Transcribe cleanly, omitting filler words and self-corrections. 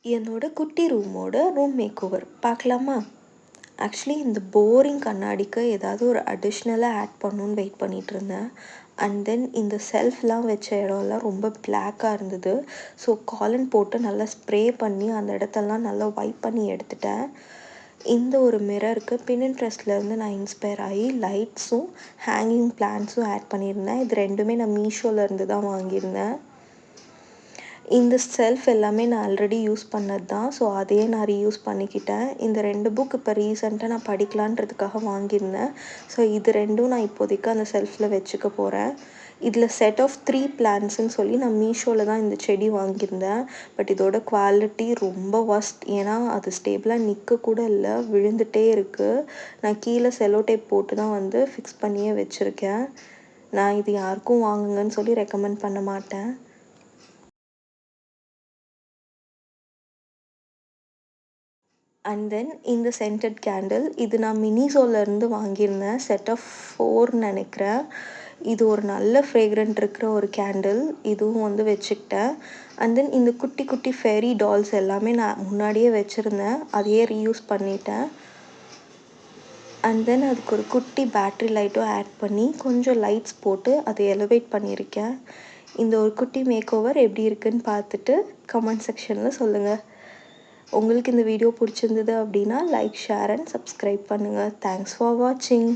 என்னோட குட்டி room make over பார்க்கலாமா? ஆக்சுவலி இந்த போரிங் கண்ணாடிக்கு ஏதாவது ஒரு அடிஷ்னலாக ஆட் பண்ணணுன்னு வெயிட் பண்ணிகிட்ருந்தேன். அண்ட் தென் இந்த செல்ஃப்லாம் வச்ச இடம்லாம் ரொம்ப பிளாக்காக இருந்தது. ஸோ காலன் போட்டு நல்லா ஸ்ப்ரே பண்ணி அந்த இடத்தெல்லாம் நல்லா வைப் பண்ணி எடுத்துட்டேன். இந்த ஒரு மிரருக்கு பினின்ட்ரெஸ்ட்லேருந்து நான் இன்ஸ்பயர் ஆகி லைட்ஸும் ஹேங்கிங் பிளான்ட்ஸும் ஆட் பண்ணியிருந்தேன். இது ரெண்டுமே நான் மீஷோலேருந்து தான் வாங்கியிருந்தேன். இந்த செல்ஃப் எல்லாமே நான் ஆல்ரெடி யூஸ் பண்ணது தான். ஸோ அதையே நான் ரீயூஸ் பண்ணிக்கிட்டேன். இந்த 2 புக் இப்போ ரீசெண்டாக நான் படிக்கலான்றதுக்காக வாங்கியிருந்தேன். ஸோ இது 2ம் நான் இப்போதைக்கு அந்த செல்ஃபில் வச்சுக்க போகிறேன். இதில் செட் ஆஃப் 3 பிளான்ட்ஸ்ன்னு சொல்லி நான் மீஷோவில் தான் இந்த செடி வாங்கியிருந்தேன். பட் இதோட குவாலிட்டி ரொம்ப ஒர்ஸ்ட். ஏன்னா அது ஸ்டேபிளாக நிற்க கூட இல்லை, விழுந்துகிட்டே இருக்குது. நான் கீழே செல்லோ டேப் போட்டு தான் வந்து ஃபிக்ஸ் பண்ணியே வச்சுருக்கேன். நான் இது யாருக்கும் வாங்குங்கன்னு சொல்லி ரெக்கமெண்ட் பண்ண மாட்டேன். அண்ட் தென் இந்த சென்டட் கேண்டில் இது நான் மினிசோலேருந்து வாங்கியிருந்தேன். செட் ஆஃப் 4 நினைக்கிறேன். இது ஒரு நல்ல ஃப்ரேக்ரண்ட் இருக்கிற ஒரு கேண்டில். இதுவும் வந்து வச்சுக்கிட்டேன். அண்ட் தென் இந்த குட்டி குட்டி ஃபெரி டால்ஸ் எல்லாமே நான் முன்னாடியே வச்சுருந்தேன். அதையே ரீயூஸ் பண்ணிட்டேன். அண்ட் தென் அதுக்கு ஒரு குட்டி பேட்ரி லைட்டும் ஆட் பண்ணி கொஞ்சம் லைட்ஸ் போட்டு அதை எலிவேட் பண்ணியிருக்கேன். இந்த ஒரு குட்டி மேக் ஓவர் எப்படி இருக்குன்னு பார்த்துட்டு கமெண்ட் செக்ஷனில் சொல்லுங்கள். உங்களுக்கு இந்த வீடியோ பிடிச்சிருந்தது அப்படின்னா லைக், ஷேர் அண்ட் சப்ஸ்கிரைப் பண்ணுங்கள். தேங்க்ஸ் ஃபார் வாட்சிங்.